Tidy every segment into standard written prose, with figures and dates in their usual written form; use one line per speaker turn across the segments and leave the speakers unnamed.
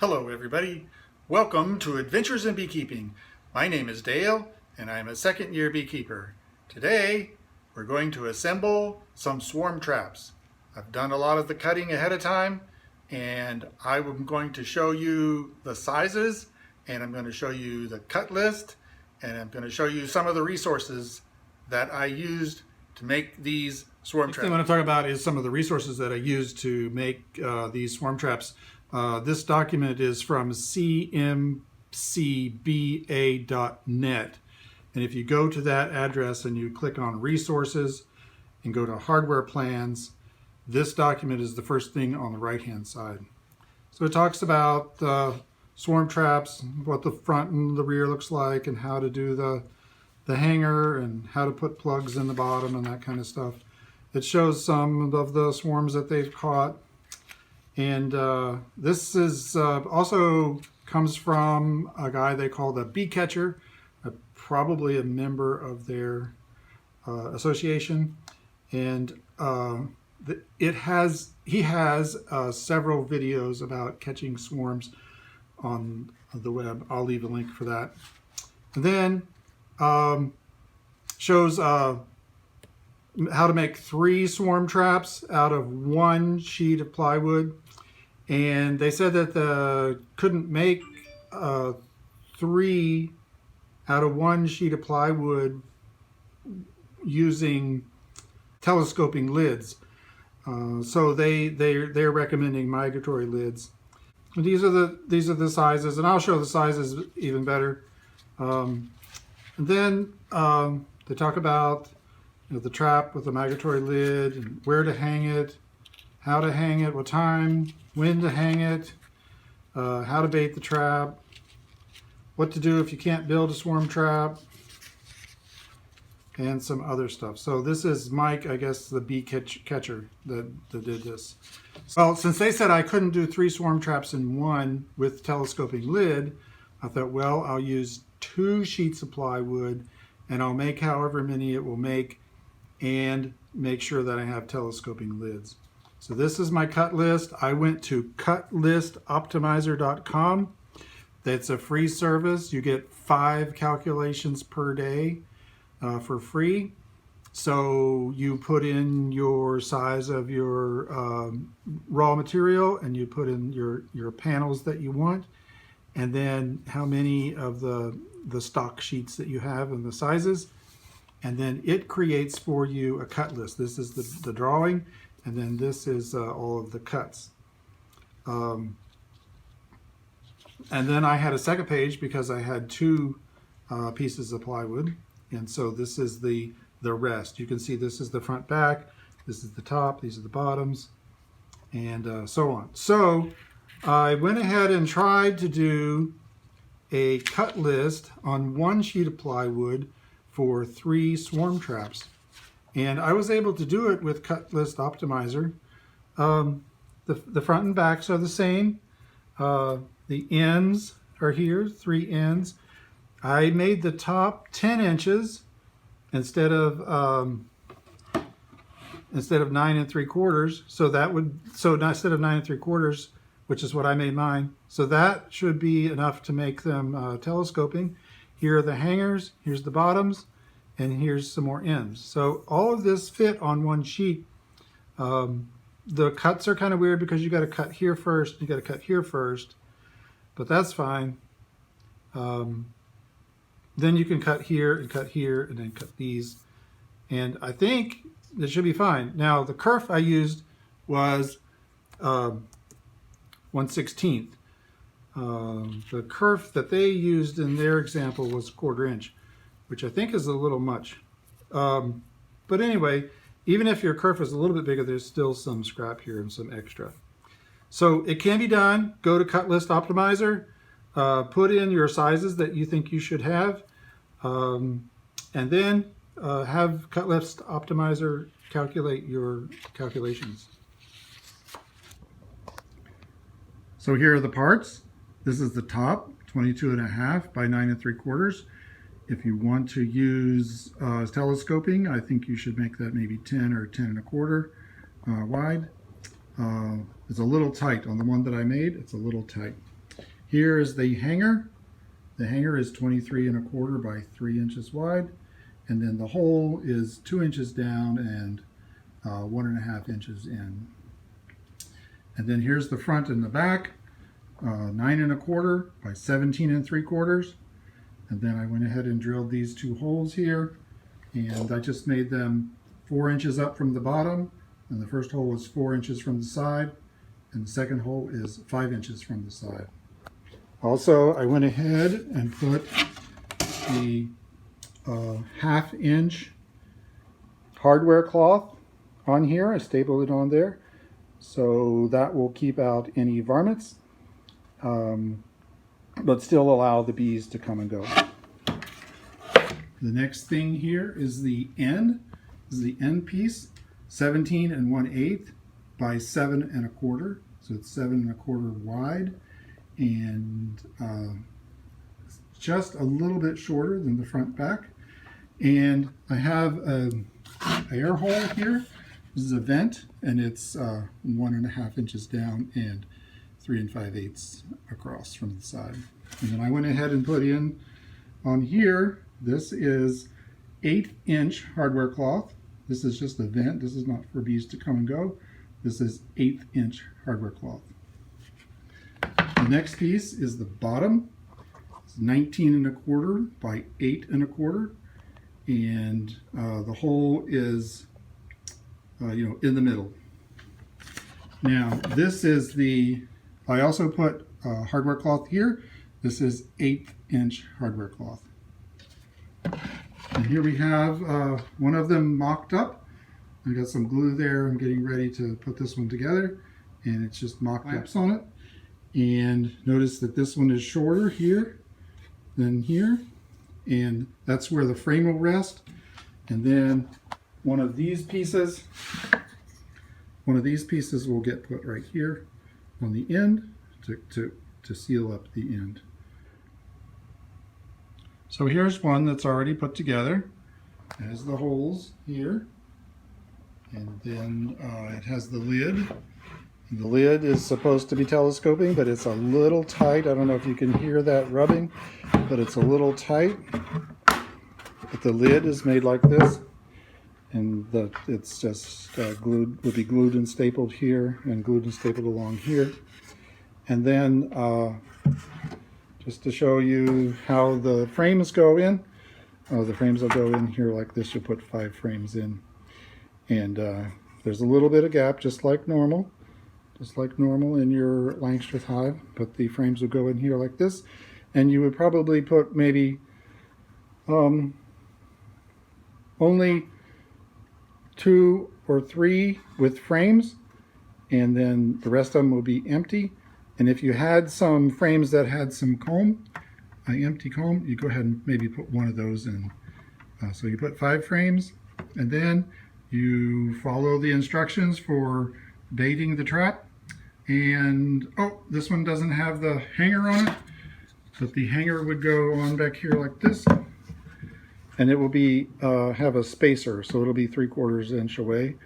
Hello everybody, welcome to Adventures in Beekeeping. My name is Dale and I'm a second-year beekeeper. Today we're going to assemble some swarm traps. I've done a lot of the cutting ahead of time and I'm going to show you the sizes, and I'm going to show you the cut list, and I'm going to show you some of the resources that I used to make these swarm traps.
What I want to talk about is some of the resources that I used to make these swarm traps. This document is from cmcba.net, and if you go to that address and you click on resources and go to hardware plans, this document is the first thing on the right hand side. So it talks about swarm traps, what the front and the rear looks like, and how to do the hanger and how to put plugs in the bottom and that kind of stuff. It shows some of the swarms that they've caught. And this is also comes from a guy they call the Bee Catcher, probably a member of their association. And he has several videos about catching swarms on the web. I'll leave a link for that. And then shows how to make 3 swarm traps out of 1 sheet of plywood. And they said that couldn't make 3 out of 1 sheet of plywood using telescoping lids. So they're recommending migratory lids. And these are the sizes, and I'll show the sizes even better. And then they talk about the trap with the migratory lid, and where to hang it, how to hang it, what time, when to hang it, how to bait the trap, what to do if you can't build a swarm trap, and some other stuff. So this is Mike, I guess, the bee catcher that did this. Well, since they said I couldn't do 3 swarm traps in one with telescoping lid, I thought, well, I'll use 2 sheets of plywood and I'll make however many it will make and make sure that I have telescoping lids. So this is my cut list. I went to CutListOptimizer.com. That's a free service. You get 5 calculations per day for free. So you put in your size of your raw material, and you put in your panels that you want, and then how many of the stock sheets that you have and the sizes, and then it creates for you a cut list. This is the drawing, and then this is all of the cuts. And then I had a second page because I had 2 pieces of plywood, and so this is the rest. You can see this is the front back, this is the top, these are the bottoms, and so on. So I went ahead and tried to do a cut list on 1 sheet of plywood for 3 swarm traps, and I was able to do it with CutListOptimizer. The front and backs are the same. The ends are here, 3 ends. I made the top 10 inches instead of 9 3/4. So instead of 9 3/4, which is what I made mine. So that should be enough to make them telescoping. Here are the hangers, here's the bottoms, and here's some more ends. So all of this fit on 1 sheet. The cuts are kind of weird because you got to cut here first, you got to cut here first, but that's fine. Then you can cut here, and then cut these, and I think it should be fine. Now the kerf I used was 1/16. The kerf that they used in their example was 1/4 inch, which I think is a little much. But anyway, even if your kerf is a little bit bigger, there's still some scrap here and some extra. So it can be done. Go to CutListOptimizer, put in your sizes that you think you should have, and then have CutListOptimizer calculate your calculations. So here are the parts. This is the top, 22.5 by 9 3/4. If you want to use telescoping, I think you should make that maybe 10 or 10 1/4 wide. It's a little tight on the one that I made. It's a little tight. Here is the hanger. The hanger is 23 1/4 by 3 inches wide, and then the hole is 2 inches down and 1.5 inches in. And then here's the front and the back, 9 1/4 by 17 3/4. And then I went ahead and drilled these 2 holes here, and I just made them 4 inches up from the bottom, and the first hole is 4 inches from the side, and the second hole is 5 inches from the side. Also, I went ahead and put the 1/2 inch hardware cloth on here. I stapled it on there, so that will keep out any varmints, but still allow the bees to come and go. The next thing here is the end. This is the end piece, 17 1/8 by 7 1/4. So it's 7 1/4 wide, and just a little bit shorter than the front back. And I have an air hole here. This is a vent, and it's 1.5 inches down and 3 5/8 across from the side. And then I went ahead and put in on here, this is 1/8 inch hardware cloth. This is just a vent. This is not for bees to come and go. This is 1/8 inch hardware cloth. The next piece is the bottom. It's 19 1/4 by 8 1/4, and the hole is in the middle. Now this is I also put hardware cloth here. This is 1/8 inch hardware cloth. And here we have one of them mocked up. I got some glue there. I'm getting ready to put this one together, and it's just mocked up on it. And notice that this one is shorter here than here, and that's where the frame will rest. And then one of these pieces will get put right here on the end to seal up the end. So here's one that's already put together. It has the holes here, and then it has the lid. The lid is supposed to be telescoping, but it's a little tight. I don't know if you can hear that rubbing, but it's a little tight. But the lid is made like this, and it's just would be glued and stapled here, and glued and stapled along here. And then just to show you how the frames go in, the frames will go in here like this. You'll put 5 frames in, and there's a little bit of gap, just like normal in your Langstroth hive, but the frames will go in here like this. And you would probably put maybe only 2 or 3 with frames, and then the rest of them will be empty. And if you had some frames that had some comb, an empty comb, you go ahead and maybe put one of those in. So you put 5 frames, and then you follow the instructions for baiting the trap. And this one doesn't have the hanger on it, but the hanger would go on back here like this, and it will be have a spacer, so it'll be 3/4 inch away,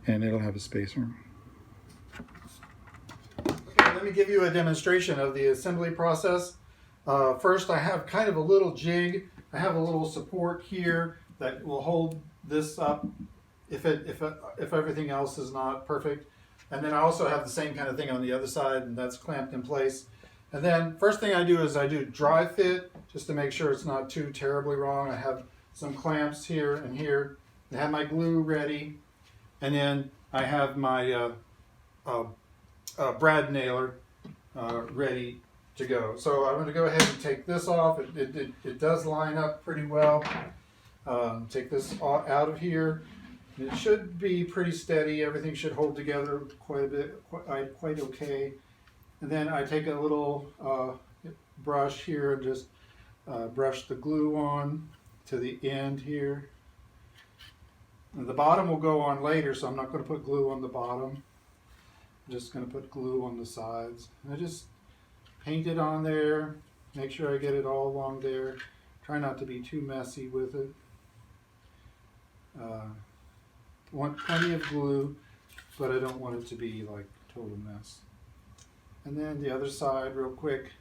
and it'll have a spacer. Okay, let me give you a demonstration of the assembly process. First, I have kind of a little jig. I have a little support here that will hold this up if everything else is not perfect. And then I also have the same kind of thing on the other side, and that's clamped in place. And then first thing I do is I do dry fit, just to make sure it's not too terribly wrong. I have some clamps here and here. I have my glue ready, and then I have my brad nailer ready to go. So I'm going to go ahead and take this off. It does line up pretty well. Take this out of here. It should be pretty steady. Everything should hold together quite a bit, quite okay. And then I take a little brush here and just brush the glue on to the end here. And the bottom will go on later, so I'm not going to put glue on the bottom. I'm just going to put glue on the sides. And I just paint it on there. Make sure I get it all along there. Try not to be too messy with it. Want plenty of glue, but I don't want it to be like a total mess. And then the other side real quick,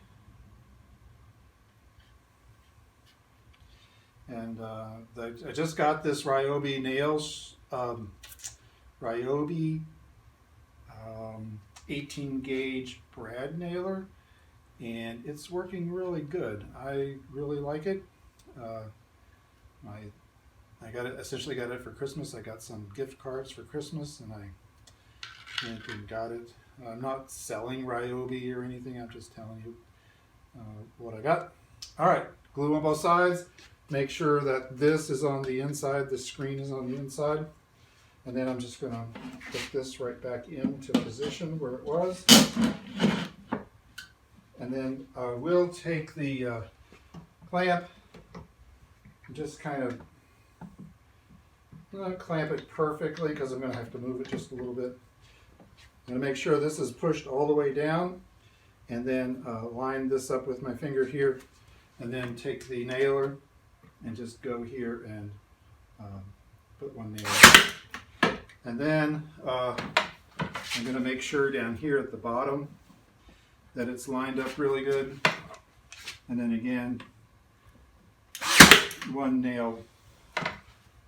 And I just got this Ryobi nails, Ryobi 18 gauge brad nailer, and it's working really good. I really like it. I got it, essentially got it for Christmas. I got some gift cards for Christmas, and I went and got it. I'm not selling Ryobi or anything. I'm just telling you what I got. All right, glue on both sides. Make sure that this is on the inside, the screen is on the inside. And then I'm just going to put this right back into position where it was. And then we'll take the clamp and just kind of not clamp it perfectly because I'm going to have to move it just a little bit. I'm going to make sure this is pushed all the way down, and then line this up with my finger here, and then take the nailer and just go here and put one nail. And then I'm going to make sure down here at the bottom that it's lined up really good. And then again, one nail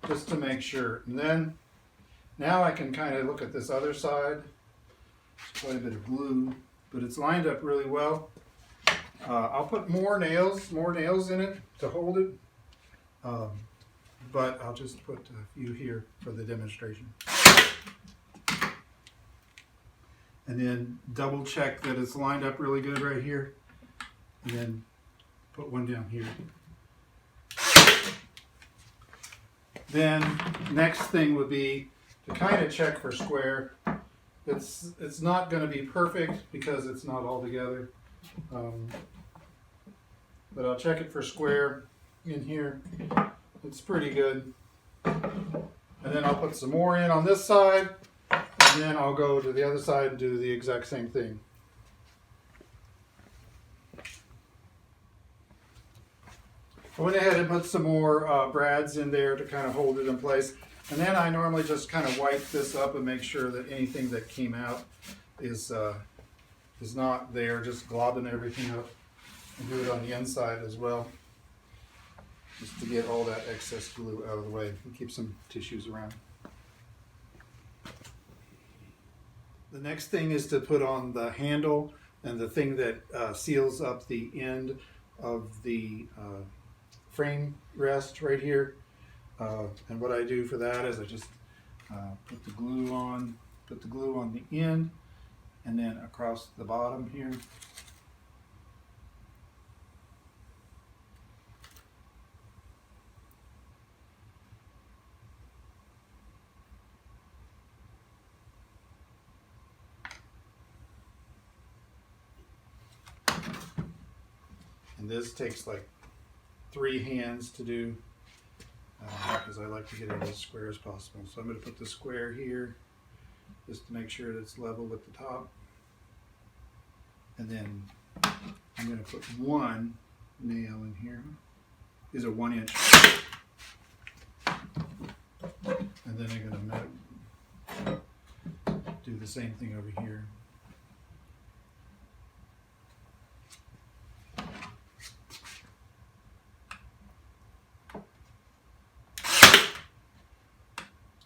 just to make sure. And then now I can kind of look at this other side. There's quite a bit of glue, but it's lined up really well. I'll put more nails in it to hold it. But I'll just put a few here for the demonstration. And then double check that it's lined up really good right here. And then put one down here. Then next thing would be to kind of check for square. It's not going to be perfect because it's not all together. But I'll check it for square in here. It's pretty good. And then I'll put some more in on this side, and then I'll go to the other side and do the exact same thing. I went ahead and put some more brads in there to kind of hold it in place. And then I normally just kind of wipe this up and make sure that anything that came out is not there, just globbing everything up. And do it on the inside as well, just to get all that excess glue out of the way and keep some tissues around. The next thing is to put on the handle and the thing that seals up the end of the frame rest right here. And what I do for that is I just put the glue on the end and then across the bottom here. And this takes like 3 hands to do because I like to get it as square as possible. So I'm going to put the square here just to make sure that it's level with the top. And then I'm going to put one nail in here. These are 1 inch. And then I'm going to do the same thing over here.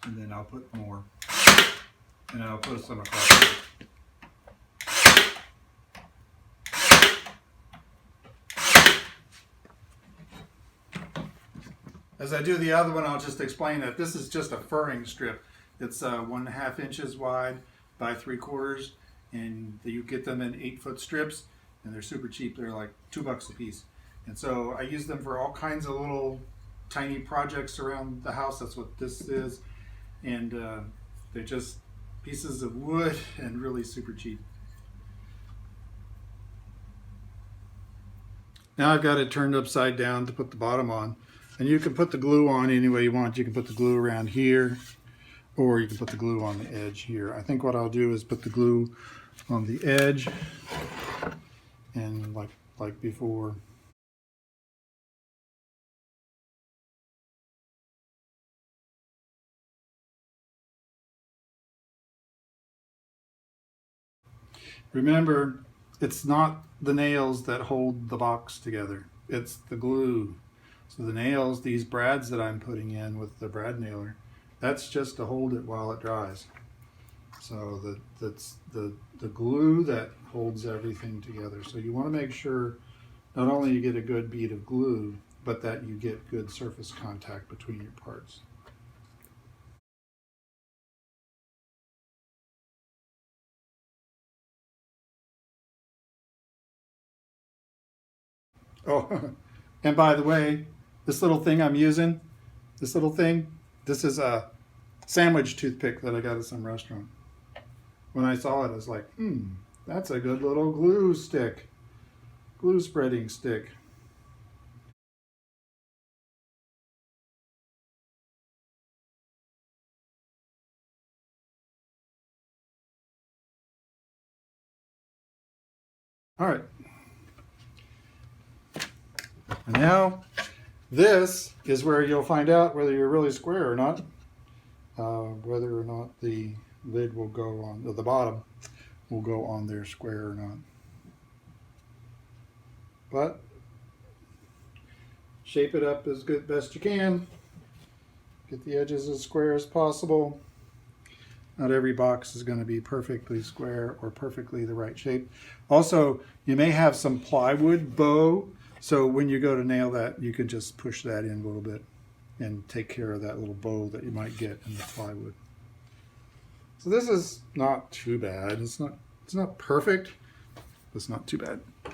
And then I'll put more, and I'll put some across. As I do the other one, I'll just explain that this is just a furring strip. It's 1.5 inches wide by 3/4, and you get them in 8-foot strips, and they're super cheap. They're like $2 a piece. And so I use them for all kinds of little tiny projects around the house. That's what this is. And they're just pieces of wood and really super cheap. Now I've got it turned upside down to put the bottom on. And you can put the glue on any way you want. You can put the glue around here, or you can put the glue on the edge here. I think what I'll do is put the glue on the edge, and like before. Remember, it's not the nails that hold the box together. It's the glue. So the nails, these brads that I'm putting in with the brad nailer, that's just to hold it while it dries. So that's the glue that holds everything together. So you want to make sure not only you get a good bead of glue, but that you get good surface contact between your parts. Oh, and by the way, this little thing I'm using, this is a sandwich toothpick that I got at some restaurant. When I saw it, I was like, that's a good little glue stick, glue spreading stick. All right. And now this is where you'll find out whether you're really square or not, whether or not the lid will go on, or the bottom will go on there square or not. But shape it up as good best you can. Get the edges as square as possible. Not every box is going to be perfectly square or perfectly the right shape. Also, you may have some plywood bow, so when you go to nail that, you can just push that in a little bit and take care of that little bow that you might get in the plywood. So this is not too bad. It's not perfect. It's not too bad. I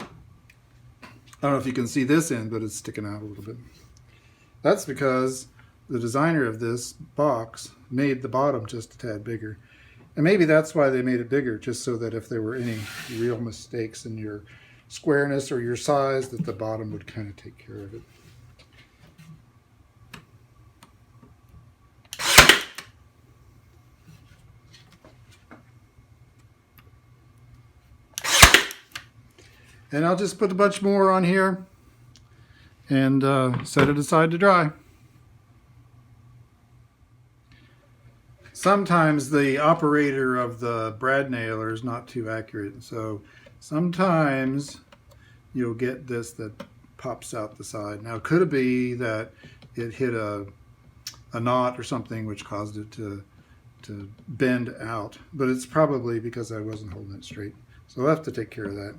don't know if you can see this end, but it's sticking out a little bit. That's because the designer of this box made the bottom just a tad bigger. And maybe that's why they made it bigger, just so that if there were any real mistakes in your squareness or your size, that the bottom would kind of take care of it. And I'll just put a bunch more on here and set it aside to dry. Sometimes the operator of the brad nailer is not too accurate, so sometimes you'll get this that pops out the side. Now, could it be that it hit a knot or something which caused it to bend out? But it's probably because I wasn't holding it straight. So I'll have to take care of that.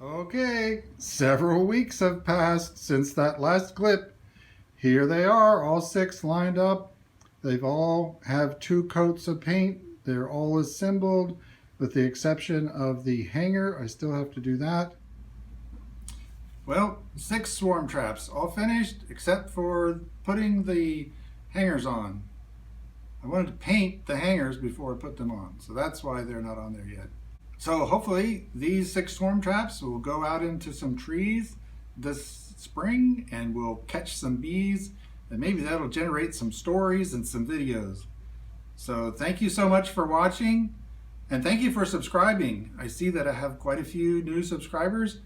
Okay, several weeks have passed since that last clip. Here they are, all 6 lined up. They've all have 2 coats of paint. They're all assembled with the exception of the hanger. I still have to do that. Well, 6 swarm traps, all finished except for putting the hangers on. I wanted to paint the hangers before I put them on, so that's why they're not on there yet. So hopefully these 6 swarm traps will go out into some trees this spring and we'll catch some bees, and maybe that'll generate some stories and some videos. So thank you so much for watching, and thank you for subscribing. I see that I have quite a few new subscribers,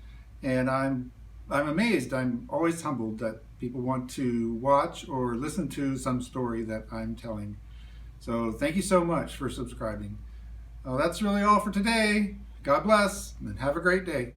and I'm amazed. I'm always humbled that people want to watch or listen to some story that I'm telling. So thank you so much for subscribing. Well, that's really all for today. God bless and have a great day.